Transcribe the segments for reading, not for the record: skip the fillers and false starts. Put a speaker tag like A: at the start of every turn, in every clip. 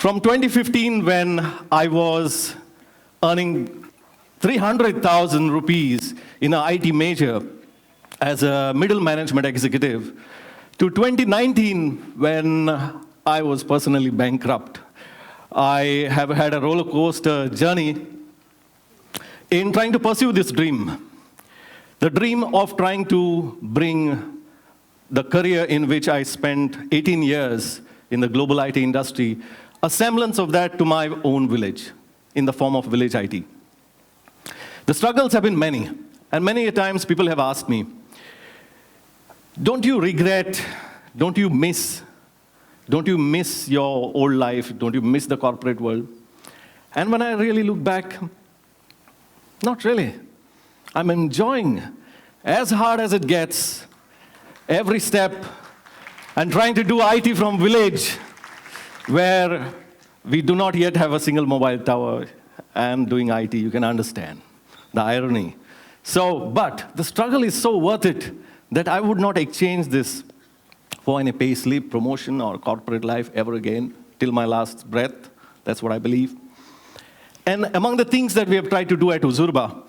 A: From 2015, when I was earning 300,000 rupees in an IT major as a middle management executive, to 2019, when I was personally bankrupt, I have had a roller coaster journey in trying to pursue this dream. The dream of trying to bring the career in which I spent 18 years in the global IT industry, a semblance of that to my own village, in the form of village IT. The struggles have been many, and many a times people have asked me, don't you regret, don't you miss your old life, don't you miss the corporate world? And when I really look back, not really. I'm enjoying, as hard as it gets, every step, and trying to do IT from village, where we do not yet have a single mobile tower, and doing IT, you can understand the irony. But the struggle is so worth it that I would not exchange this for any pay slip, promotion, or corporate life ever again, till my last breath. That's what I believe. And among the things that we have tried to do at Uzurba,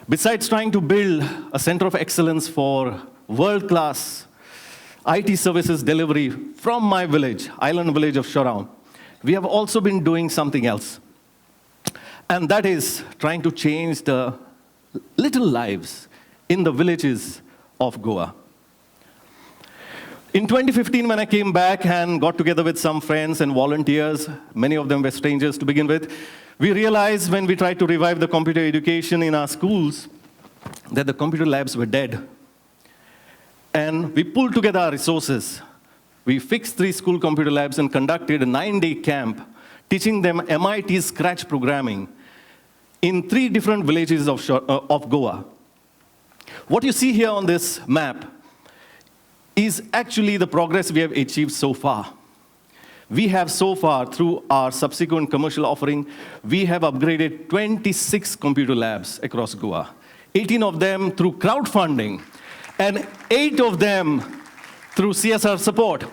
A: besides trying to build a center of excellence for world-class IT services delivery from my village, island village of Shorround, we have also been doing something else. And that is trying to change the little lives in the villages of Goa. In 2015, when I came back and got together with some friends and volunteers, many of them were strangers to begin with, we realized when we tried to revive the computer education in our schools that the computer labs were dead. And we pulled together our resources. We fixed 3 school computer labs and conducted a 9-day camp teaching them MIT Scratch programming in 3 different villages of Goa. What you see here on this map is actually the progress we have achieved so far. We have so far, through our subsequent commercial offering, we have upgraded 26 computer labs across Goa, 18 of them through crowdfunding, and 8 of them through CSR support.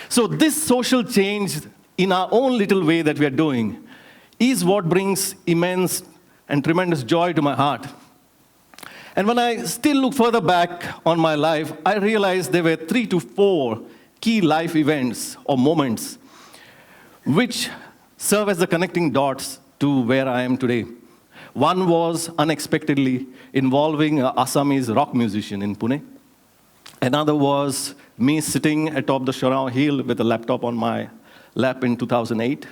A: So this social change in our own little way that we are doing is what brings immense and tremendous joy to my heart. And when I still look further back on my life, I realized there were 3 to 4 key life events or moments which serve as the connecting dots to where I am today. One was unexpectedly involving an Assamese rock musician in Pune. Another was me sitting atop the Shorround Hill with a laptop on my lap in 2008.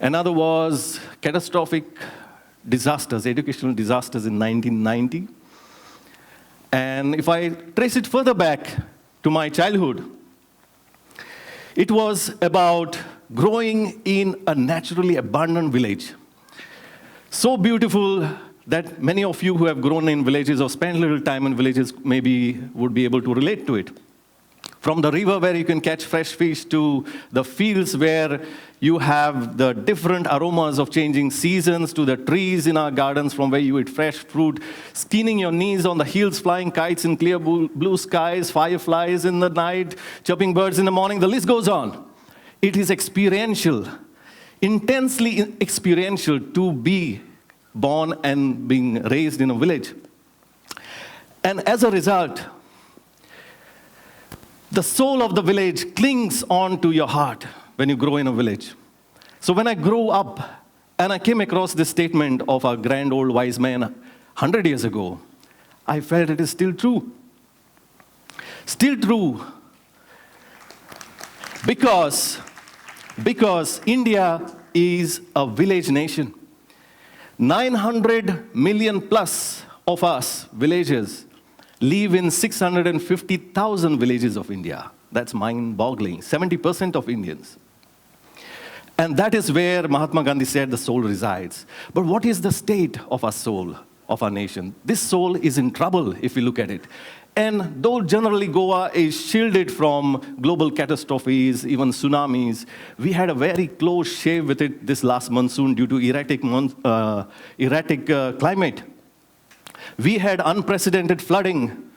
A: Another was catastrophic disasters, educational disasters in 1990. And if I trace it further back to my childhood, it was about growing in a naturally abundant village. So beautiful that many of you who have grown in villages or spent a little time in villages maybe would be able to relate to it. From the river where you can catch fresh fish to the fields where you have the different aromas of changing seasons, to the trees in our gardens from where you eat fresh fruit, skinning your knees on the hills, flying kites in clear blue skies, fireflies in the night, chirping birds in the morning, the list goes on. It is experiential, intensely experiential to be born and being raised in a village. And as a result, the soul of the village clings on to your heart when you grow in a village. So when I grew up and I came across this statement of a grand old wise man 100 years ago, I felt it is still true. Still true because India is a village nation. 900 million plus of us villagers live in 650,000 villages of India. That's mind-boggling, 70% of Indians. And that is where Mahatma Gandhi said the soul resides. But what is the state of our soul, of our nation? This soul is in trouble if we look at it. And though generally Goa is shielded from global catastrophes, even tsunamis, we had a very close shave with it this last monsoon due to erratic climate. We had unprecedented flooding,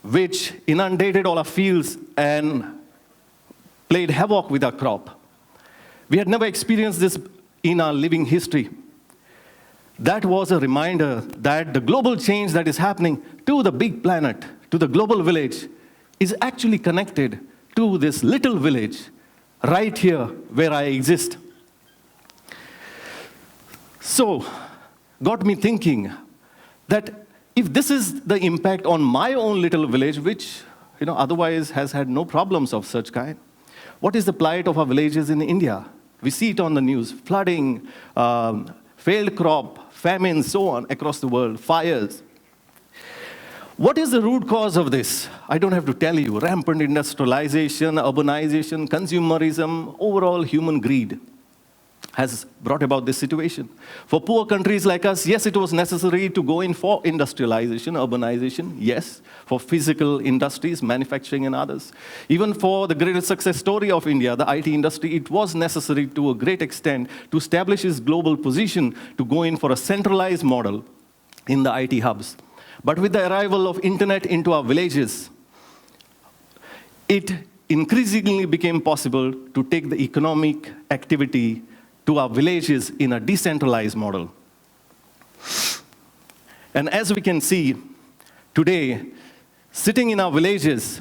A: which inundated all our fields and played havoc with our crop. We had never experienced this in our living history. That was a reminder that the global change that is happening to the big planet, to the global village, is actually connected to this little village right here where I exist. So, got me thinking that if this is the impact on my own little village, which otherwise has had no problems of such kind, what is the plight of our villages in India? We see it on the news: flooding, failed crop, famine, so on across the world, fires. What is the root cause of this? I don't have to tell you. Rampant industrialization, urbanization, consumerism, overall human greed has brought about this situation. For poor countries like us, yes, it was necessary to go in for industrialization, urbanization, yes, for physical industries, manufacturing and others. Even for the greatest success story of India, the IT industry, it was necessary to a great extent to establish its global position to go in for a centralized model in the IT hubs. But with the arrival of internet into our villages, it increasingly became possible to take the economic activity to our villages in a decentralized model. And as we can see, today, sitting in our villages,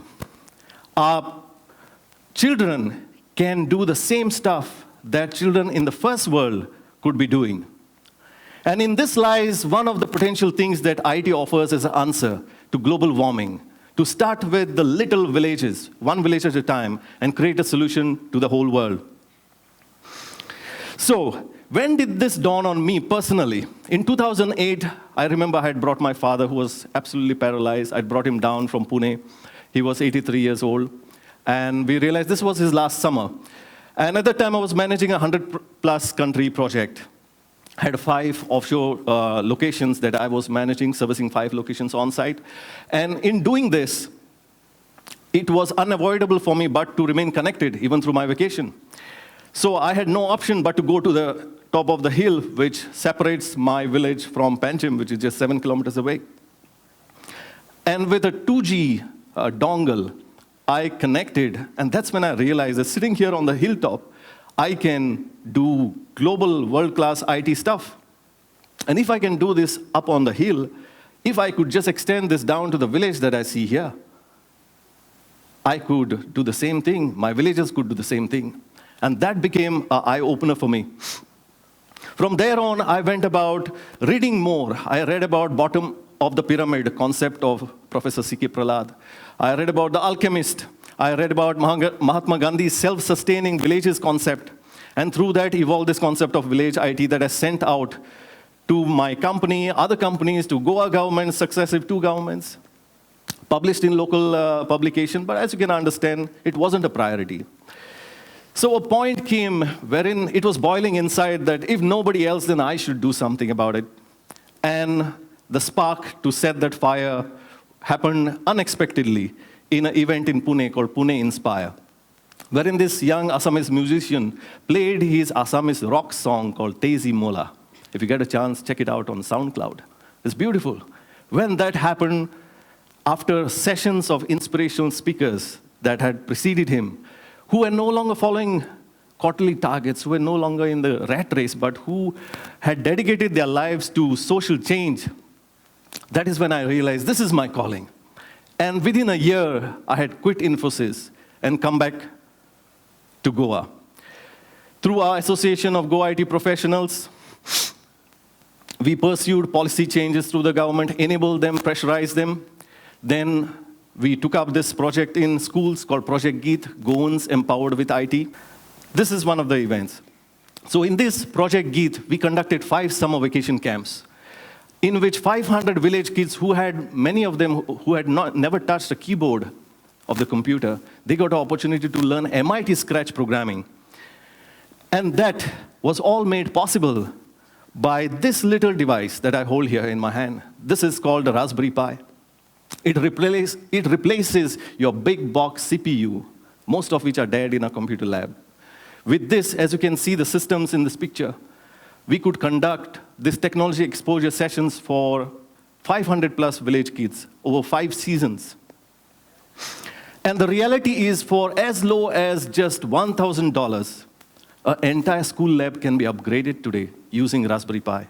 A: our children can do the same stuff that children in the first world could be doing. And in this lies one of the potential things that IT offers as an answer to global warming, to start with the little villages, one village at a time, and create a solution to the whole world. So, when did this dawn on me personally? In 2008, I remember I had brought my father, who was absolutely paralyzed. I'd brought him down from Pune. He was 83 years old. And we realized this was his last summer. And at that time, I was managing a 100-plus country project. I had 5 offshore locations that I was managing, servicing 5 locations on site. And in doing this, it was unavoidable for me but to remain connected, even through my vacation. So I had no option but to go to the top of the hill, which separates my village from Panjim, which is just 7 kilometers away. And with a 2G dongle, I connected, and that's when I realized that sitting here on the hilltop, I can do global world-class IT stuff. And if I can do this up on the hill, if I could just extend this down to the village that I see here, I could do the same thing. My villagers could do the same thing. And that became an eye-opener for me. From there on, I went about reading more. I read about bottom of the pyramid concept of Professor C.K. Prahlad. I read about The Alchemist. I read about Mahatma Gandhi's self-sustaining villages concept. And through that, evolved this concept of village IT that I sent out to my company, other companies, to Goa government, successive 2 governments, published in local publication. But as you can understand, it wasn't a priority. So a point came wherein it was boiling inside that if nobody else, then I should do something about it. And the spark to set that fire happened unexpectedly in an event in Pune called Pune Inspire, wherein this young Assamese musician played his Assamese rock song called Tezi Mola. If you get a chance, check it out on SoundCloud. It's beautiful. When that happened, after sessions of inspirational speakers that had preceded him, who were no longer following quarterly targets, who were no longer in the rat race, but who had dedicated their lives to social change, that is when I realized this is my calling. And within a year, I had quit Infosys and come back to Goa. Through our Association of Goa IT Professionals, we pursued policy changes through the government, enabled them, pressurized them. Then we took up this project in schools called Project Geet, Goans Empowered with IT. This is one of the events. So in this Project Geet, we conducted 5 summer vacation camps, in which 500 village kids who had, many of them who had never touched a keyboard of the computer, they got an opportunity to learn MIT Scratch programming. And that was all made possible by this little device that I hold here in my hand. This is called the Raspberry Pi. It replaces your big box CPU, most of which are dead in a computer lab. With this, as you can see the systems in this picture, we could conduct this technology exposure sessions for 500 plus village kids over 5 seasons. And the reality is, for as low as just $1,000, An entire school lab can be upgraded today using Raspberry Pi.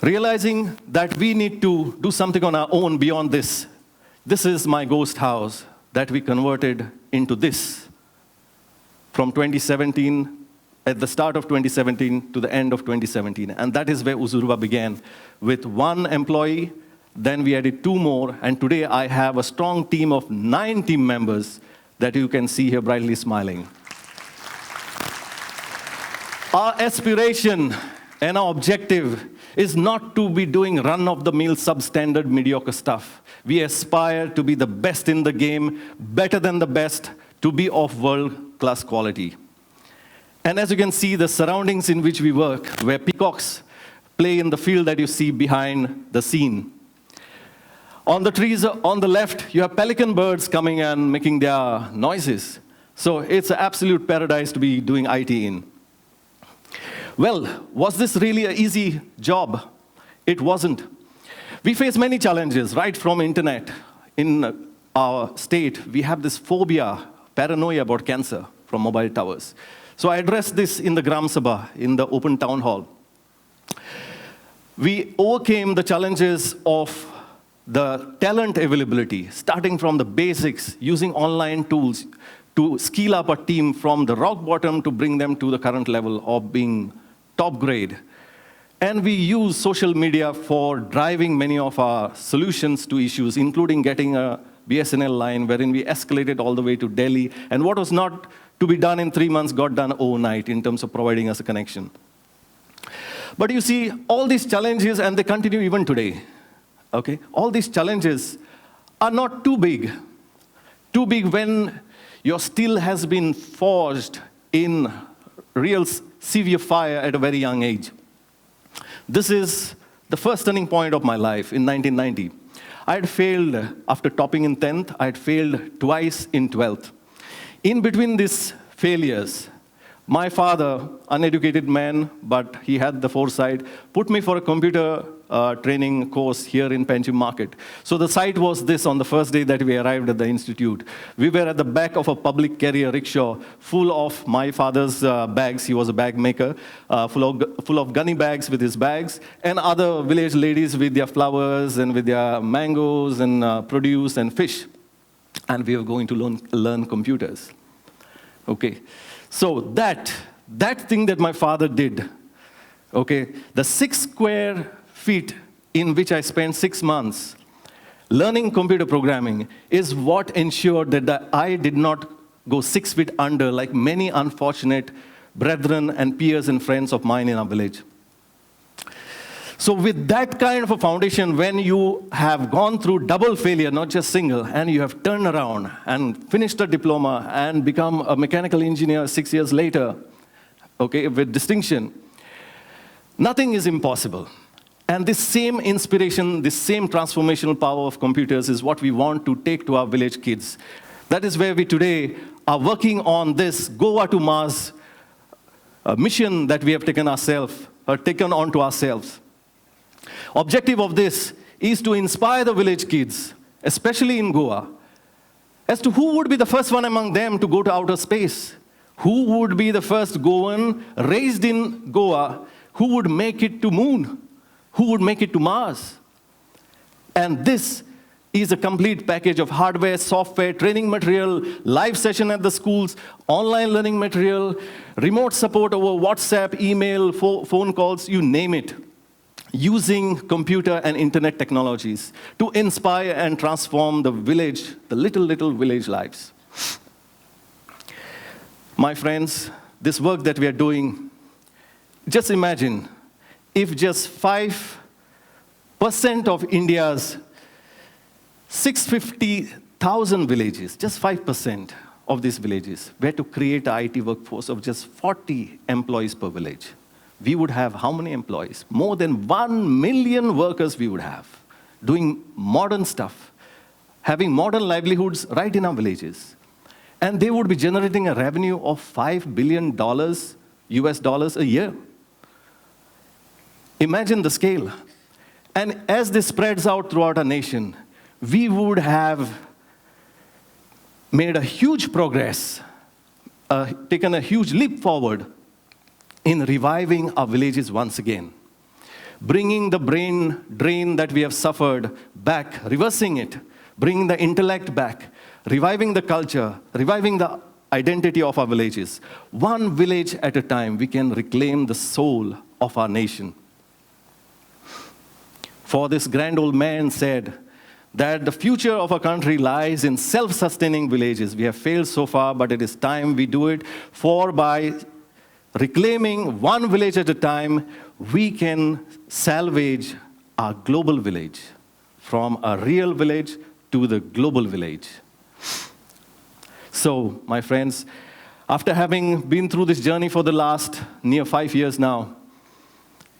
A: Realizing that we need to do something on our own beyond this, this is my ghost house that we converted into this from 2017, at the start of 2017 to the end of 2017. And that is where Uzurva began, with 1 employee, then we added 2 more, and today I have a strong team of 9 team members that you can see here brightly smiling. Our aspiration and our objective is not to be doing run-of-the-mill, substandard, mediocre stuff. We aspire to be the best in the game, better than the best, to be of world-class quality. And as you can see, the surroundings in which we work, where peacocks play in the field that you see behind the scene. On the trees on the left, you have pelican birds coming and making their noises. So it's an absolute paradise to be doing IT in. Well, was this really an easy job? It wasn't. We face many challenges, right from internet. In our state, we have this phobia, paranoia about cancer from mobile towers. So I addressed this in the Gram Sabha, in the open town hall. We overcame the challenges of the talent availability, starting from the basics, using online tools to scale up a team from the rock bottom to bring them to the current level of being top grade. And we use social media for driving many of our solutions to issues, including getting a BSNL line, wherein we escalated all the way to Delhi. And what was not to be done in 3 months got done overnight in terms of providing us a connection. But you see, all these challenges, and they continue even today, okay? All these challenges are not too big when your steel has been forged in real severe fire at a very young age. This is the first turning point of my life in 1990. I had failed after topping in 10th. I had failed twice in 12th. In between these failures, my father, uneducated man, but he had the foresight, put me for a computer training course here in Panjim Market. So the site was this on the first day that we arrived at the institute. We were at the back of a public carrier rickshaw full of my father's bags. He was a bag maker, full of gunny bags with his bags, and other village ladies with their flowers and with their mangoes and produce and fish. And we were going to learn computers. Okay. So that thing that my father did, okay, the 6 square feet in which I spent 6 months learning computer programming is what ensured that I did not go 6 feet under like many unfortunate brethren and peers and friends of mine in our village. So with that kind of a foundation, when you have gone through double failure, not just single, and you have turned around and finished a diploma and become a mechanical engineer 6 years later, okay, with distinction, nothing is impossible. And this same inspiration, this same transformational power of computers is what we want to take to our village kids. That is where we today are working on this Goa to Mars mission that we have taken onto ourselves. Objective of this is to inspire the village kids, especially in Goa, as to who would be the first one among them to go to outer space. Who would be the first Goan raised in Goa who would make it to moon? Who would make it to Mars? And this is a complete package of hardware, software, training material, live session at the schools, online learning material, remote support over WhatsApp, email, phone calls, you name it, using computer and internet technologies to inspire and transform the village, the little village lives. My friends, this work that we are doing, just imagine if just 5% of India's 650,000 villages, just 5% of these villages, were to create an IT workforce of just 40 employees per village. We would have how many employees? More than 1 million workers we would have, doing modern stuff, having modern livelihoods right in our villages. And they would be generating a revenue of $5 billion US dollars a year. Imagine the scale. And as this spreads out throughout our nation, we would have made a huge progress taken a huge leap forward in reviving our villages once again, bringing the brain drain that we have suffered back, reversing it, bringing the intellect back, reviving the culture, reviving the identity of our villages. One village at a time, we can reclaim the soul of our nation. For this grand old man said that the future of our country lies in self-sustaining villages. We have failed so far, but it is time we do it. For by reclaiming one village at a time, we can salvage our global village from a real village to the global village. So, my friends, after having been through this journey for the last near 5 years now,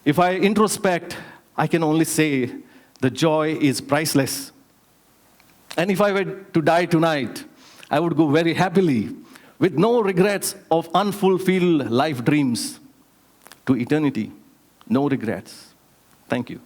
A: if I introspect, I can only say the joy is priceless. And if I were to die tonight, I would go very happily, with no regrets of unfulfilled life dreams, to eternity. No regrets. Thank you.